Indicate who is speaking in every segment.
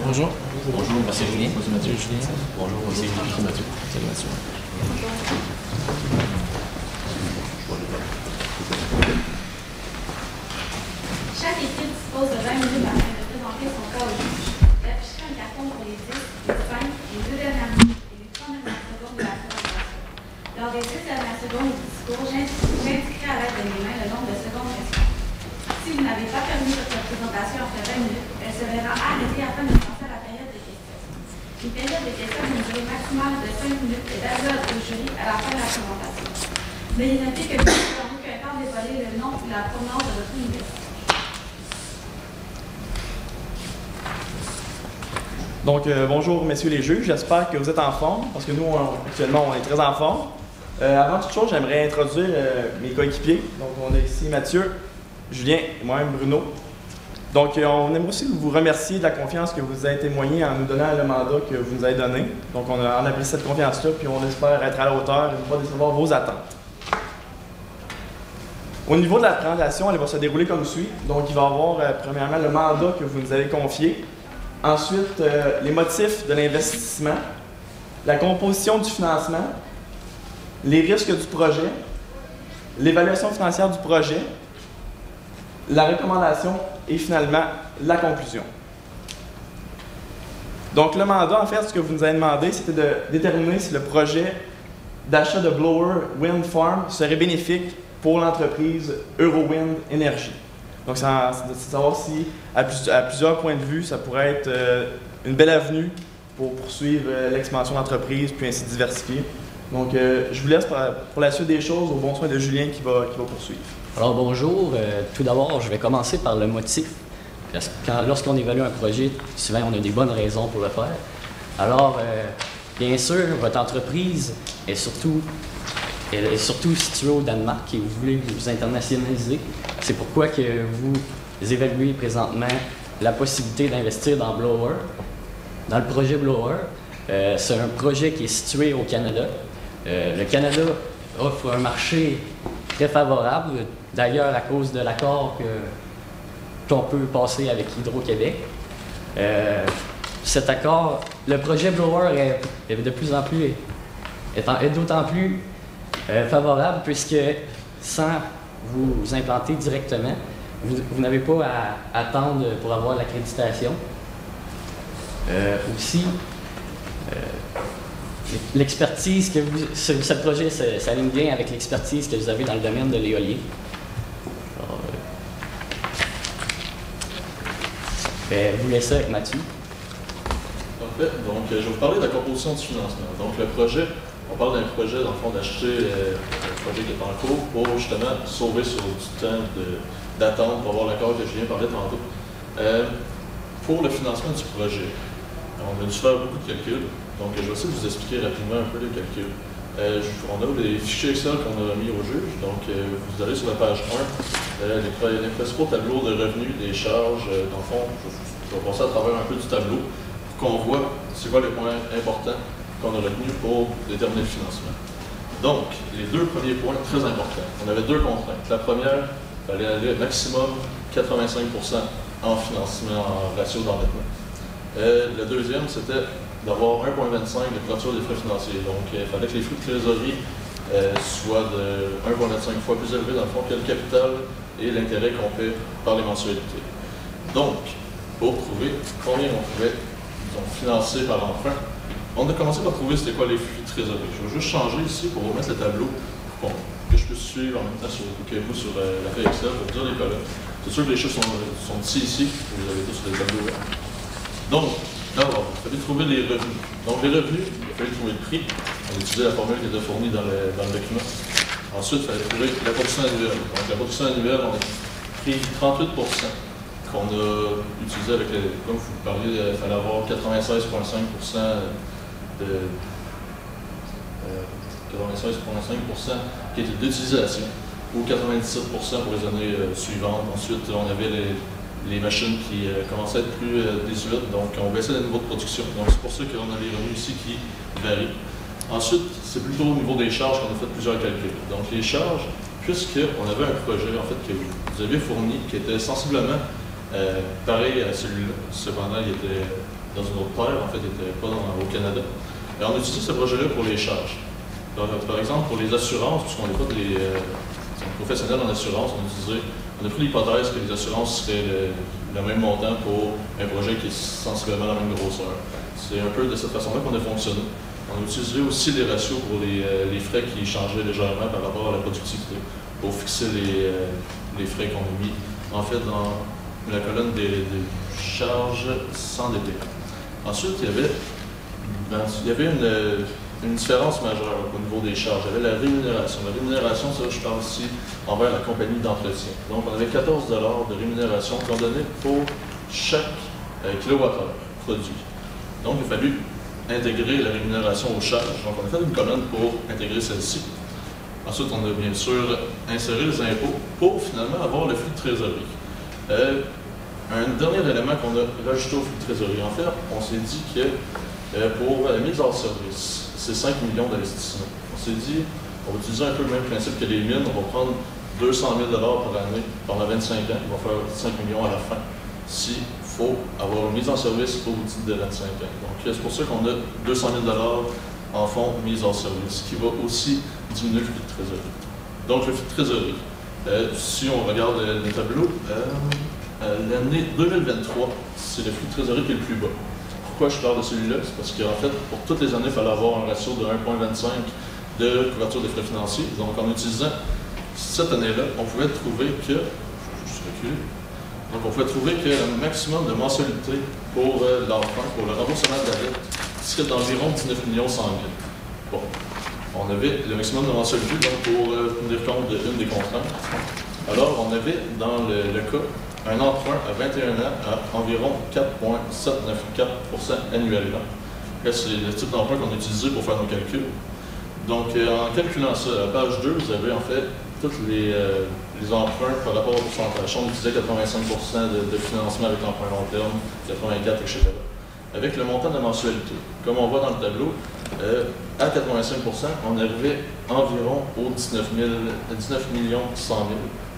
Speaker 1: Bonjour.
Speaker 2: Bonjour, monsieur Julien.
Speaker 1: Monsieur Mathieu. Julien.
Speaker 2: Bonjour, monsieur
Speaker 1: Mathieu. Salut Mathieu.
Speaker 3: Chaque équipe dispose de 20 minutes afin de présenter son cas au juge. D'afficher un carton pour les 10, les 5, les 2 dernières minutes et les 3 dernières secondes de la présentation. Lors des 10 dernières secondes du discours, j'indiquerai à l'aide de mes mains le nombre de secondes restantes. Si vous n'avez pas terminé votre présentation après 20 minutes, elle se verra arrêtée afin de passer à la période de questions. Une période de questions d'une durée maximale de 5 minutes est adressée au jury à la fin de la présentation. Veuillez noter que vous n'avez en aucun temps dévoilé le nom ou la provenance de votre université.
Speaker 4: Donc, bonjour messieurs les juges, j'espère que vous êtes en forme, parce que nous, actuellement, on est très en forme. Avant toute chose, j'aimerais introduire mes coéquipiers. Donc, on a ici Mathieu, Julien et moi-même Bruno. Donc, on aimerait aussi vous remercier de la confiance que vous avez témoignée en nous donnant le mandat que vous nous avez donné. Donc, on a apprécié cette confiance-là, puis on espère être à la hauteur et ne pas décevoir vos attentes. Au niveau de la présentation, elle va se dérouler comme suit. Donc, il va y avoir premièrement le mandat que vous nous avez confié. Ensuite, les motifs de l'investissement, la composition du financement, les risques du projet, l'évaluation financière du projet, la recommandation et finalement la conclusion. Donc le mandat, en fait, ce que vous nous avez demandé, c'était de déterminer si le projet d'achat de blower wind farm serait bénéfique pour l'entreprise Eurowind Energy. Donc, c'est de savoir si, à plusieurs points de vue, ça pourrait être une belle avenue pour poursuivre l'expansion d'entreprise, puis ainsi diversifier. Donc, je vous laisse pour la suite des choses au bon soin de Julien qui va poursuivre.
Speaker 2: Alors, bonjour. Tout d'abord, je vais commencer par le motif. Parce que lorsqu'on évalue un projet, souvent, on a des bonnes raisons pour le faire. Alors, bien sûr, votre entreprise est surtout située au Danemark et vous voulez vous internationaliser. C'est pourquoi que vous évaluez présentement la possibilité d'investir dans Blower, dans le projet Blower. C'est un projet qui est situé au Canada. Le Canada offre un marché très favorable, d'ailleurs à cause de l'accord qu'on peut passer avec Hydro-Québec. Cet accord, le projet Blower est de plus en plus, est d'autant plus favorable puisque sans vous implanter directement, vous n'avez pas à attendre pour avoir l'accréditation. Aussi, l'expertise que ce projet s'aligne bien avec l'expertise que vous avez dans le domaine de l'éolien. Vous laissez avec Mathieu.
Speaker 5: Parfait. Donc, je vais vous parler de la composition du financement. Donc, le projet, on parle d'un projet, dans le fond, d'acheter un projet qui est en cours pour justement sauver sur du temps d'attente pour avoir l'accord que Julien parlait tantôt. Pour le financement du projet, on a dû faire beaucoup de calculs. Donc, je vais essayer de vous expliquer rapidement un peu les calculs. On a les fichiers Excel qu'on a mis au juge. Donc, vous allez sur la page 1, les principaux tableaux de revenus, des charges. Dans le fond, je vais passer à travers un peu du tableau pour qu'on voit c'est quoi les points importants qu'on a retenus pour déterminer le financement. Donc, les deux premiers points très importants. On avait deux contraintes. La première, il fallait aller maximum 85% en financement, en ratio d'endettement. Le deuxième, c'était d'avoir 1,25 de couverture des frais financiers. Donc, il fallait que les flux de trésorerie soient de 1,25 fois plus élevés dans le fond que le capital et l'intérêt qu'on paie par les mensualités. Donc, pour trouver combien on pouvait financer par emprunt, on a commencé par trouver c'était quoi les flux de trésorerie. Je vais juste changer ici pour remettre le tableau pour que je puisse suivre en même temps que vous sur la feuille Excel pour vous dire les colonnes. C'est sûr que les chiffres sont ici, vous avez tous les tableaux là. Donc, d'abord, il fallait trouver les revenus. Donc, les revenus, il fallait trouver le prix. On a utilisé la formule qui était fournie dans le document. Ensuite, il fallait trouver la production annuelle. Donc, la production annuelle, on a pris 38% qu'on a utilisé avec, comme vous parliez, il fallait avoir 96,5% qui était d'utilisation ou 97% pour les années suivantes. Ensuite, on avait les machines qui commençaient à être plus désuètes, donc on baissait le niveau de production. Donc c'est pour ça qu'on a les revenus ici qui varient. Ensuite, c'est plutôt au niveau des charges qu'on a fait plusieurs calculs. Donc les charges, puisqu'on avait un projet en fait que vous aviez fourni qui était sensiblement pareil à celui-là, cependant, il était dans une autre terre, en fait, il n'était pas au Canada. Et on a utilisé ce projet-là pour les charges. Donc, par exemple, pour les assurances, puisqu'on n'est pas des professionnels en assurance, on a pris l'hypothèse que les assurances seraient le même montant pour un projet qui est sensiblement la même grosseur. C'est un peu de cette façon-là qu'on a fonctionné. On a utilisé aussi des ratios pour les frais qui changeaient légèrement par rapport à la productivité, pour fixer les frais qu'on a mis, en fait, dans la colonne des charges sans détail. Ensuite, il y avait une différence majeure au niveau des charges. Il y avait la rémunération. La rémunération, ça, je parle ici envers la compagnie d'entretien. Donc, on avait 14 $ de rémunération qu'on donnait pour chaque kilowattheure produit. Donc, il a fallu intégrer la rémunération aux charges. Donc, on a fait une colonne pour intégrer celle-ci. Ensuite, on a bien sûr inséré les impôts pour finalement avoir le flux de trésorerie. Un dernier élément qu'on a rajouté au flux de trésorerie, en fait, on s'est dit que pour la mise hors service, c'est 5 millions d'investissements. On s'est dit, on va utiliser un peu le même principe que les mines, on va prendre 200 000 $ par année pendant 25 ans, on va faire 5 millions à la fin, s'il faut avoir une mise en service au bout de 25 ans. Donc, c'est pour ça qu'on a 200 000 $ en fonds mise en service, ce qui va aussi diminuer le flux de trésorerie. Donc, le flux de trésorerie, si on regarde le tableau, l'année 2023, c'est le flux de trésorerie qui est le plus bas. Pourquoi je parle de celui-là? C'est parce qu'en fait, pour toutes les années, il fallait avoir un ratio de 1,25 de couverture des frais financiers. Donc, en utilisant cette année-là, on pouvait trouver que, donc on pouvait trouver que le maximum de mensualité pour l'emprunt, pour le remboursement de la dette, serait d'environ 19 100 000. Bon, on avait le maximum de mensualité donc pour tenir compte d'une des contraintes. Alors, on avait dans le cas un emprunt à 21 ans à environ 4,794% annuellement. C'est le type d'emprunt qu'on a utilisé pour faire nos calculs. Donc, en calculant ça, à la page 2, vous avez en fait tous les emprunts par rapport au pourcentage. On utilisait 85% de financement avec l'emprunt long terme, 84, etc. Avec le montant de la mensualité, comme on voit dans le tableau, à 85%, on arrivait environ aux 19 100 000.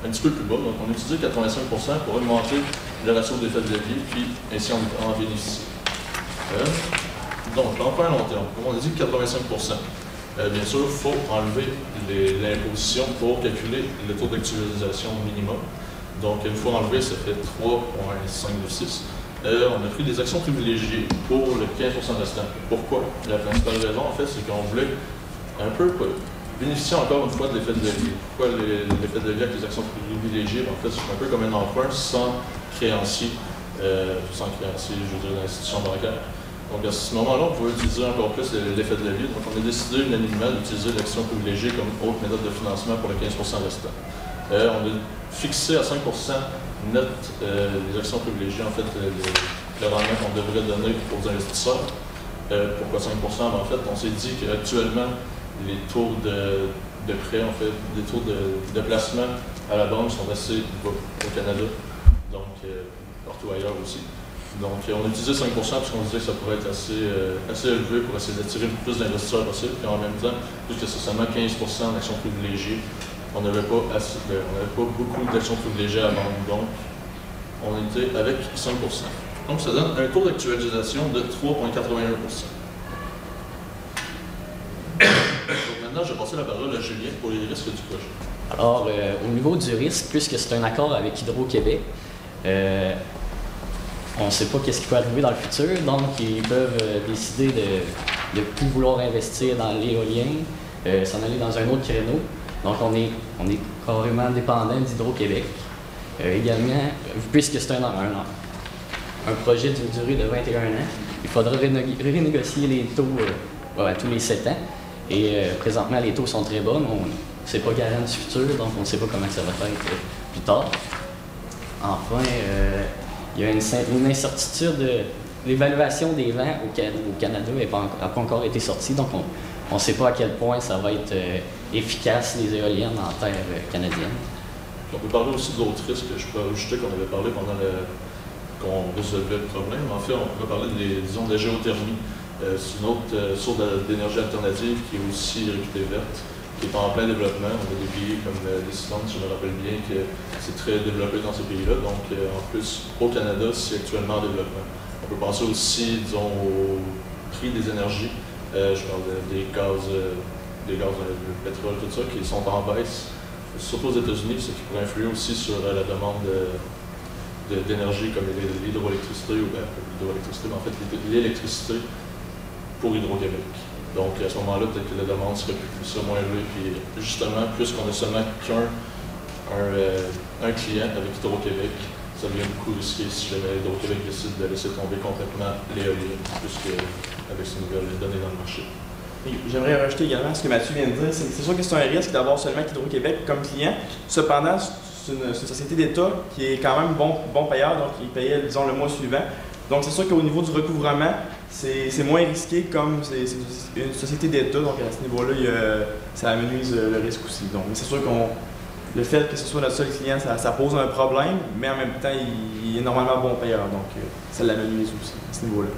Speaker 5: Un petit peu plus bas, donc on a utilisé 85% pour augmenter le ratio d'effet de levier, puis ainsi en bénéficier. Donc, l'emprunt à long terme, comme on a dit 85%. Bien sûr, il faut enlever l'imposition pour calculer le taux d'actualisation minimum. Donc, une fois enlevé, ça fait 3,526. On a pris des actions privilégiées pour le 15% restant. Pourquoi? La principale raison, en fait, c'est qu'on voulait un peu bénéficier encore une fois de l'effet de levier. Pourquoi l'effet de levier avec les actions privilégiées? En fait, c'est un peu comme un emprunt sans créancier, je veux dire, l'institution bancaire. Donc, à ce moment-là, on pouvait utiliser encore plus l'effet de levier. Donc, on a décidé unanimement d'utiliser l'action privilégiée comme autre méthode de financement pour le 15% restant. On a fixé à 5% net les actions privilégiées, en fait, le rendement qu'on devrait donner aux investisseurs. Pourquoi 5%? En fait, on s'est dit qu'actuellement, les taux de prêt, en fait, les taux de placement à la banque sont assez bas au Canada, donc partout ailleurs aussi. Donc, on a utilisé 5% parce qu'on disait que ça pourrait être assez élevé pour essayer d'attirer le plus d'investisseurs possible. Puis en même temps, puisque c'est seulement 15% d'actions privilégiées, on n'avait pas beaucoup d'actions privilégiées à vendre. Donc, on était avec 5%. Donc, ça donne un taux d'actualisation de 3,81%. Maintenant, je vais passer la parole à Julien pour les risques du projet.
Speaker 2: Alors, au niveau du risque, puisque c'est un accord avec Hydro-Québec, on ne sait pas qu'est-ce qui peut arriver dans le futur, donc ils peuvent décider de ne plus vouloir investir dans l'éolien, s'en aller dans un autre créneau. Donc, on est carrément dépendant d'Hydro-Québec. Également, puisque c'est un projet d'une durée de 21 ans, il faudra renégocier les taux tous les 7 ans. Et présentement, les taux sont très bas, mais c'est pas garant du futur, donc on ne sait pas comment ça va être plus tard. Enfin, il y a une incertitude. L'évaluation des vents au Canada n'a pas encore été sortie, donc on ne sait pas à quel point ça va être efficace, les éoliennes en terre canadienne.
Speaker 5: On peut parler aussi d'autres risques que je peux ajouter qu'on avait parlé pendant qu'on résolvait le problème. En fait, on peut parler de la géothermie. C'est une autre source d'énergie alternative qui est aussi réputée verte. qui est en plein développement. On a des pays comme l'Islande, je me rappelle bien que c'est très développé dans ces pays-là. Donc, en plus, au Canada, c'est actuellement en développement. On peut penser aussi, disons, au prix des énergies. Je parle des gaz, le pétrole, tout ça, qui sont en baisse, surtout aux États-Unis, ce qui pourrait influer aussi sur la demande d'énergie comme l'hydroélectricité, ou bien l'hydroélectricité, mais en fait l'électricité pour Hydro-Québec. Donc, à ce moment-là, peut-être que la demande serait moins élevée. Puis, justement, puisqu'on a seulement un client avec Hydro-Québec, ça devient beaucoup risqué si jamais Hydro-Québec décide de laisser tomber complètement l'éolien, puisque avec ces nouvelles données dans le marché.
Speaker 4: J'aimerais rajouter également ce que Mathieu vient de dire. C'est sûr que c'est un risque d'avoir seulement Hydro-Québec comme client. Cependant, c'est une société d'État qui est quand même bon payeur, donc il payait, disons, le mois suivant. Donc, c'est sûr qu'au niveau du recouvrement, c'est moins risqué comme c'est une société d'État. Donc, à ce niveau-là, ça amenuise le risque aussi. Donc, c'est sûr le fait que ce soit notre seul client, ça pose un problème, mais en même temps, il est normalement bon payeur. Donc, ça l'amenuise aussi à ce niveau-là.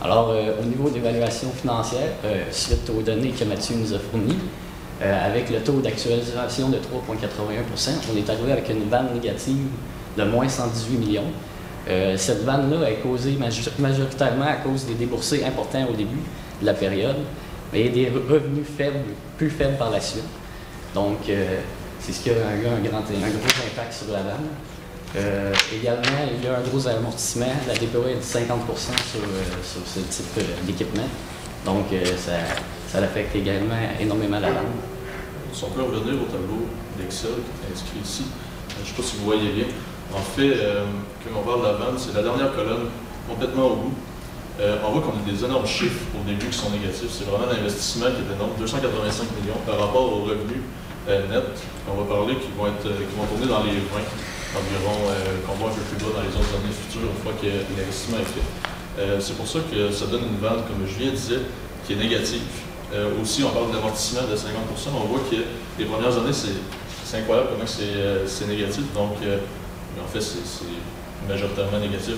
Speaker 2: Alors, au niveau d'évaluation financière, suite aux données que Mathieu nous a fournies, avec le taux d'actualisation de 3,81 %, on est arrivé avec une vanne négative de moins 118 millions. Cette vanne-là est causée majoritairement à cause des déboursés importants au début de la période, mais des revenus plus faibles par la suite. Donc, c'est ce qui a eu un gros impact sur la vanne. Également, il y a un gros amortissement. La DPE est de 50 % sur ce type d'équipement. Donc, ça affecte également énormément la vanne.
Speaker 5: Si on peut revenir au tableau d'Excel qui est inscrit ici, je ne sais pas si vous voyez bien. En fait, quand on parle de la vanne, c'est la dernière colonne complètement au bout. On voit qu'on a des énormes chiffres au début qui sont négatifs. C'est vraiment l'investissement qui est énorme, 285 millions par rapport aux revenus nets qu'on va parler, qui vont tourner dans les 20 environ, qu'on voit un peu plus bas dans les autres années futures, une fois que l'investissement est fait. C'est pour ça que ça donne une vanne, comme Julien disait, qui est négative. Aussi, on parle d'amortissement de 50 %. On voit que les premières années, c'est incroyable comment c'est négatif. Donc, en fait, c'est majoritairement négatif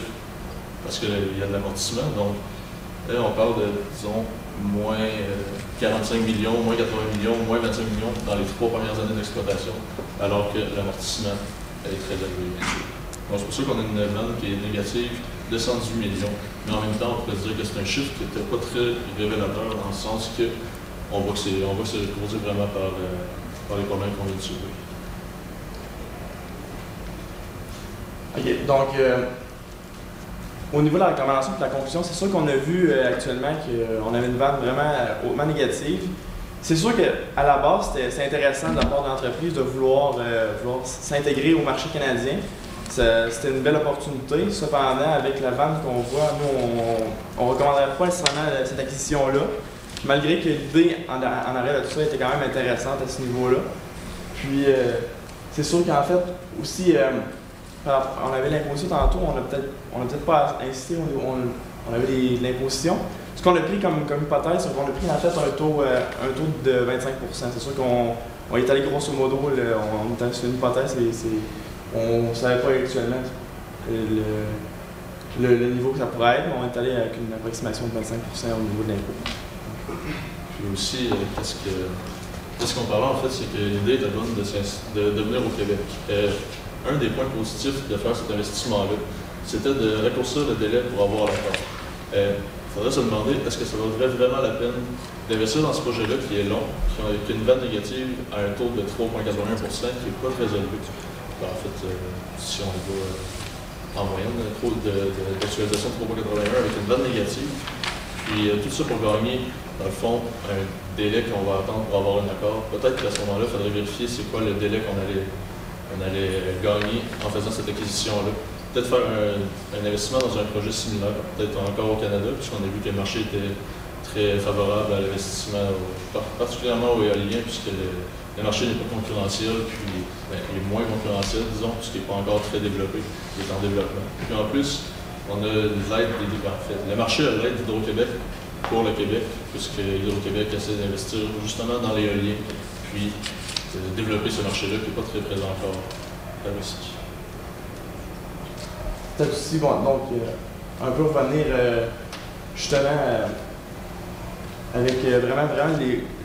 Speaker 5: parce qu'il y a de l'amortissement. Donc, là, on parle de, disons, moins 45 millions, moins 80 millions, moins 25 millions dans les 3 premières années d'exploitation, alors que l'amortissement est très élevé, bien sûr. Donc, c'est pour ça qu'on a une vanne qui est négative de 118 millions. Mais en même temps, on pourrait dire que c'est un chiffre qui n'était pas très révélateur dans le sens qu'on voit que c'est causé vraiment par les problèmes qu'on vient de soulever.
Speaker 4: OK. Donc, au niveau de la recommandation et de la conclusion, c'est sûr qu'on a vu actuellement qu'on avait une vanne vraiment hautement négative. C'est sûr qu'à la base, c'est intéressant de la part de l'entreprise de vouloir s'intégrer au marché canadien. C'était une belle opportunité. Cependant, avec la vanne qu'on voit, nous, on ne recommanderait pas nécessairement cette acquisition-là, malgré que l'idée en arrière de tout ça était quand même intéressante à ce niveau-là. Puis, c'est sûr qu'en fait, aussi, on avait l'imposition tantôt, on n'a peut-être pas incité, on avait de l'imposition. Ce qu'on a pris comme hypothèse, c'est qu'on a pris en fait un taux de 25 %. C'est sûr qu'on est allé grosso modo, on était sur une hypothèse et on ne savait pas actuellement le niveau que ça pourrait être, mais on est allé avec une approximation de 25 % au niveau de l'impôt.
Speaker 5: Puis aussi, qu'est-ce qu'on parlait en fait, c'est que l'idée était bonne de venir au Québec. Un des points positifs de faire cet investissement-là, c'était de raccourcir le délai pour avoir l'accord. Il faudrait se demander, est-ce que ça vaudrait vraiment la peine d'investir dans ce projet-là qui est long, qui a une vanne négative à un taux de 3,81 % qui n'est pas très élevé. En fait, si on va en moyenne, d'actualisation de 3,81 avec une vanne négative, puis tout ça pour gagner, dans le fond, un délai qu'on va attendre pour avoir un accord. Peut-être qu'à ce moment-là, il faudrait vérifier c'est quoi le délai qu'on allait gagner en faisant cette acquisition-là. Peut-être faire un investissement dans un projet similaire, peut-être encore au Canada, puisqu'on a vu que le marché était très favorable à l'investissement, particulièrement au éolien, puisque le marché n'est pas concurrentiel, puis il est moins concurrentiel, disons, puisqu'il n'est pas encore très développé, il est en développement. Puis en plus, on a l'aide le marché a l'aide d'Hydro-Québec pour le Québec, puisque Hydro-Québec essaie d'investir justement dans l'éolien, puis développer ce marché-là qui n'est pas très présent encore à Russie.
Speaker 4: Peut-être aussi, bon, donc, un peu revenir justement avec vraiment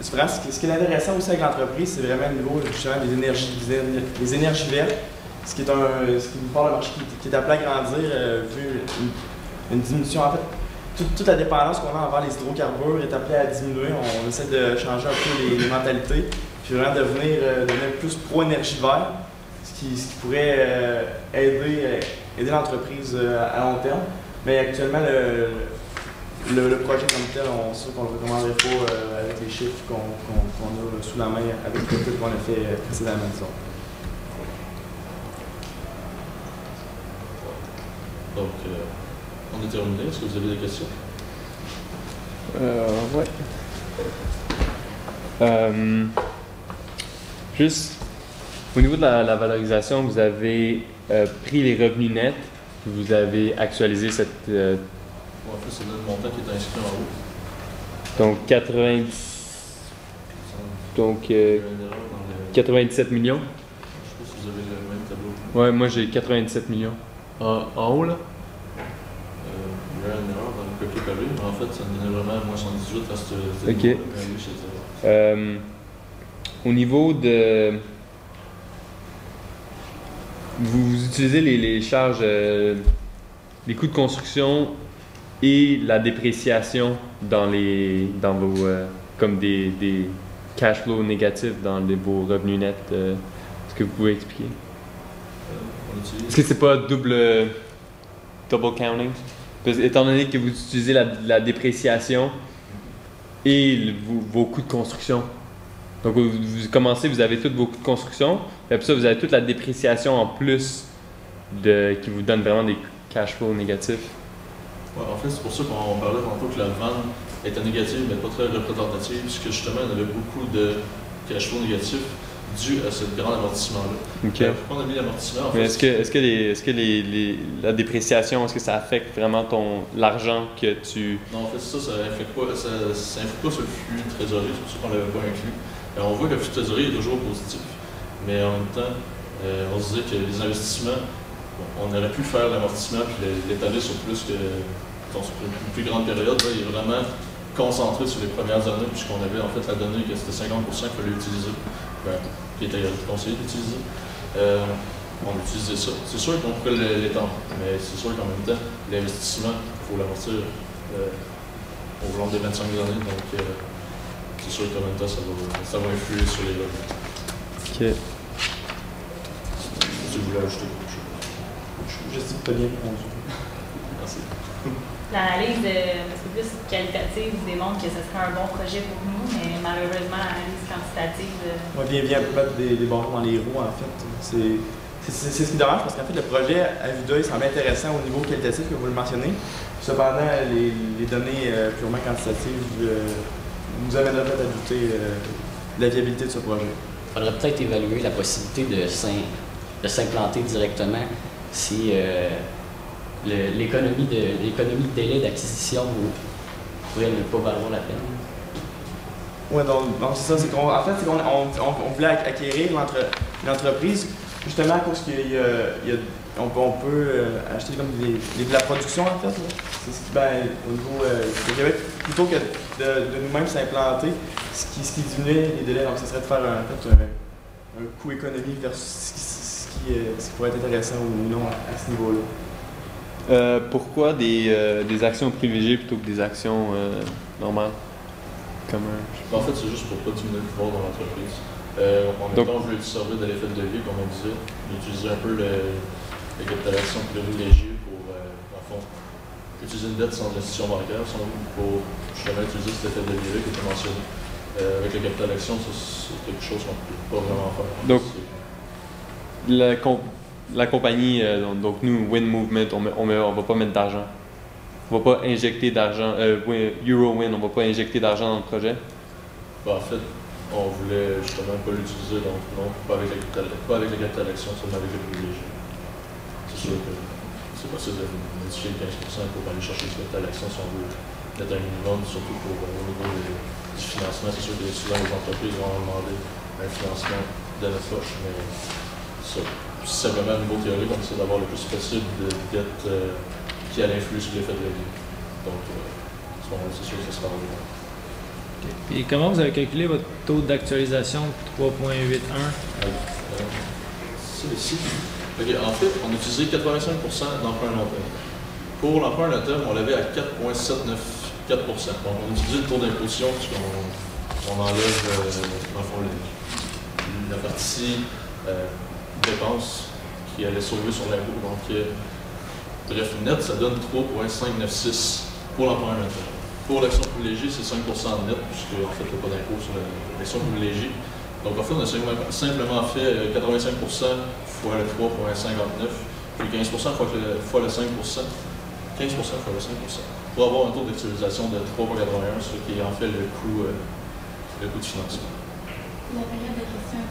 Speaker 4: c'est vraiment ce qui est intéressant aussi avec l'entreprise, c'est vraiment le niveau justement des énergies vertes, ce qui nous parle d'un marché qui est appelé à grandir vu une diminution. En fait, toute la dépendance qu'on a envers les hydrocarbures est appelée à diminuer. On essaie de changer un peu les mentalités, puis vraiment devenir plus pro-énergie verte, ce qui pourrait aider l'entreprise à long terme. Mais actuellement, le projet comme tel, c'est sûr qu'on ne le recommanderait pas avec les chiffres qu'on a sous la main avec le tout qu'on a fait précédemment. Disons.
Speaker 5: Donc, on est terminé. Est-ce que vous avez des questions?
Speaker 1: Ouais. Juste, au niveau de la valorisation, vous avez pris les revenus nets, vous avez actualisé cette...
Speaker 5: En fait, c'est le montant qui est inscrit en haut.
Speaker 1: Donc, 97 millions.
Speaker 5: Je ne sais pas si vous avez le même tableau.
Speaker 1: Ouais, moi j'ai 97 millions. En haut, là?
Speaker 5: Il y a une erreur dans le copier-coller, mais en fait, ça me donnait vraiment moins 118 parce que
Speaker 1: OK. Au niveau de... Vous utilisez les charges, les coûts de construction et la dépréciation dans vos comme des cash flows négatifs dans vos revenus nets. Est-ce que vous pouvez expliquer? Est-ce que c'est pas double counting? Parce, étant donné que vous utilisez la dépréciation et vos coûts de construction. Donc vous commencez, vous avez tous vos coûts de construction, et après ça vous avez toute la dépréciation en plus qui vous donne vraiment des cash flows négatifs.
Speaker 5: Ouais, en fait, c'est pour ça qu'on parlait tantôt que la vente était négative, mais pas très représentative, puisque justement, il y avait beaucoup de cash flow négatifs dû à ce grand amortissement-là.
Speaker 1: Okay.
Speaker 5: Pourquoi on a mis l'amortissement? En
Speaker 1: mais
Speaker 5: fait,
Speaker 1: est-ce que la dépréciation, est-ce que ça affecte vraiment l'argent que tu...
Speaker 5: Non, en fait, ça influe pas sur le flux de trésorerie, c'est pour ça qu'on ne l'avait pas inclus. Et on voit que le flux de trésorerie est toujours positif, mais en même temps, on se disait que les investissements, on aurait pu faire l'amortissement puis l'étaler sur sur une plus grande période. Là, il est vraiment concentré sur les premières années, puisqu'on avait en fait la donnée que c'était 50% qu'il fallait utiliser, qui était conseillé d'utiliser. On utilisait ça. C'est sûr qu'on pourrait l'étendre, mais c'est sûr qu'en même temps, l'investissement, il faut l'amortir au long des 25 années, donc c'est sûr qu'en même temps, ça va influer sur les revenus.
Speaker 1: OK.
Speaker 5: Si vous voulez ajouter quelque chose.
Speaker 4: Je sais pas bien répondu.
Speaker 5: Merci.
Speaker 6: L'analyse un peu plus qualitative démontre que ce serait un bon projet pour nous, mais malheureusement, l'analyse quantitative...
Speaker 4: On vient mettre des bâtons dans les roues, en fait. C'est ce qui est dommage, parce qu'en fait, le projet, à vue d'œil, semble intéressant au niveau qualitatif que vous le mentionnez. Cependant, les données purement quantitatives nous amèneraient peut-être à douter de la viabilité de ce projet.
Speaker 2: Il faudrait peut-être évaluer la possibilité de s'implanter directement si l'économie de délai d'acquisition pourrait ne pas valoir la peine.
Speaker 4: Oui, donc c'est ça. En fait, on voulait acquérir l'entreprise justement à cause qu'on peut acheter comme de la production, en fait. C'est ce qui, au niveau du Québec, plutôt que de nous-mêmes s'implanter, ce qui diminuait les délais. Donc, ce serait de faire un coût économique versus ce qui pourrait être intéressant ou non à ce niveau-là.
Speaker 1: Pourquoi des actions privilégiées plutôt que des actions normales?
Speaker 5: En fait, c'est juste pour ne pas diminuer le pouvoir dans l'entreprise. En même temps, on voulait servir de l'effet de levier, comme on disait, d'utiliser un peu les capitalations privilégiées pour, en fond, utiliser une dette sans institution bancaire, pour justement utiliser cet effet de levier qui était mentionné. Avec les capital actions, c'est quelque chose qu'on ne peut pas vraiment faire.
Speaker 1: Donc, la compagnie, donc nous, Wind Movement, on va pas mettre d'argent. On va pas injecter d'argent. Eurowind, on va pas injecter d'argent dans le projet.
Speaker 5: En fait, on voulait justement pas l'utiliser, donc non, pas avec les capital actions, seulement avec les privilégiés. C'est sûr que c'est possible de modifier 15% pour aller chercher ce capital action si on veut mettre un minimum, surtout au niveau du financement. C'est sûr que souvent les entreprises vont demander un financement de notre poche, mais ça, c'est simplement un niveau théorique, on essaie d'avoir le plus possible de dettes qui a l'influence sur l'effet de levier. Donc, à ce moment-là, c'est sûr que ça sera
Speaker 7: Et comment vous avez calculé votre taux d'actualisation de 3,81?
Speaker 5: Ça ici. Okay, en fait, on a utilisé 85% d'emprunt long terme. Pour l'emprunt long terme, on l'avait à 4,794%. Donc, on a utilisé le taux d'imposition puisqu'on enlève, dans le fond, la partie dépenses qui allait sauver sur l'impôt. Donc, bref, net, ça donne 3,596 pour l'emprunt long terme. Pour l'action privilégiée, c'est 5% net, puisque en fait, il n'y a pas d'impôt sur l'action privilégiée. Donc en fait, on a simplement fait 85% fois le 3,59, puis 15% fois le 5%, 15% fois le 5%, pour avoir un taux d'actualisation de 3,81, ce qui est en fait le coût de financement.
Speaker 3: La période de question est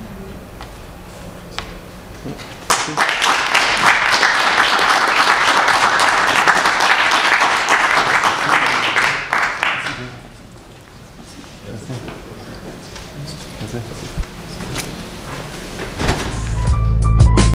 Speaker 3: terminée.